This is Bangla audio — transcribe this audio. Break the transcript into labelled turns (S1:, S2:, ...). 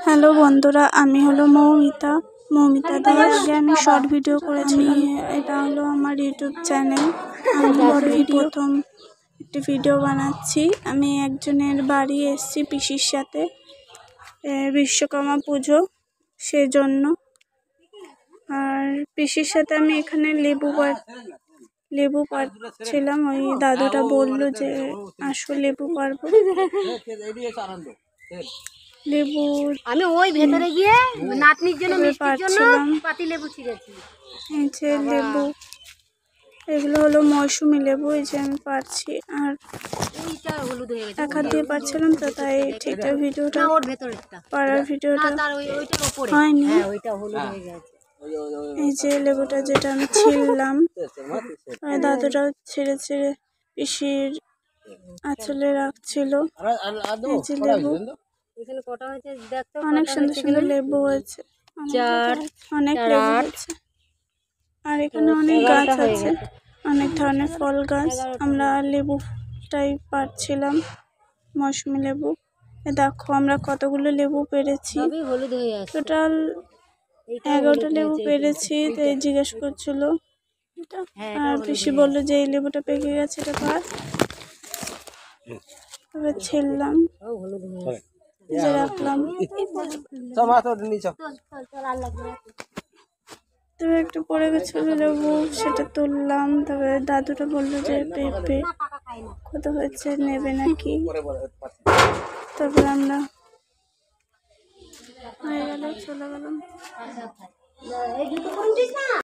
S1: হ্যালো বন্ধুরা, আমি হলো মৌমিতা দাস। আমি শর্ট ভিডিও করেছি। এটা হলো আমার ইউটিউব চ্যানেল। আমি প্রথম একটি ভিডিও বানাচ্ছি। আমি একজনের বাড়ি এসেছি পিসির সাথে, বিশ্বকর্মা পুজো সেজন্য। আর পিসির সাথে আমি এখানে লেবু পাড়ছিলাম। ওই দাদুটা বললো যে আসো লেবু পাড়বো। লেবু
S2: আমি ওই ভেতরে গিয়ে নাতনির জন্য মিষ্টির জন্য পাতি লেবু ছিঁড়েছি।
S1: এই যে লেবু, এগুলো হলো মৌসুমী লেবু। এই যে আমি পারছি, আর
S2: ওইটা হলুদ হয়ে গেছে।
S1: এক হাত দিয়ে পারছিলাম তো, তাই ঠিকঠাক ভিডিওটা
S2: ওর ভেতরেরটা
S1: পাড়ার ভিডিওটা
S2: ওইটার উপরে
S1: হয়নি।
S2: হ্যাঁ, ওইটা হলুদ হয়ে গেছে।
S1: এই যে লেবুটা যেটা আমি ছিললাম, দাদুটা ছেড়ে ছেড়ে পিসির আঁচলে রাখছিল। এই যে লেবু,
S2: এখানে কটা হয়েছে দেখতো,
S1: অনেক সুন্দর সুন্দর লেবু হয়েছে, অনেক লেবু হয়েছে। আর এখানে অনেক গাছ আছে, অনেক ধরনের ফল গাছ। আমরা লেবুটাই পাড়ছিলাম, মৌসুমী লেবু। দেখো আমরা কতগুলো লেবু পেরেছি,
S2: হলুদ হয়ে আছে।
S1: টোটাল 11টা লেবু পেরেছি। তাই জিজ্ঞেস করছিল, আর পিসি বললো যে এই লেবুটা পেকে গেছে, এটা পার। তবে ছিললাম, যে রাখলাম। তবে একটু পড়ে গেছিল লেবু, সেটা তুললাম। তবে দাদুটা বললো যে পেঁপে কত হয়েছে, নেবে নাকি। তারপরে আমরা হয়ে গেল, চলে গেলাম।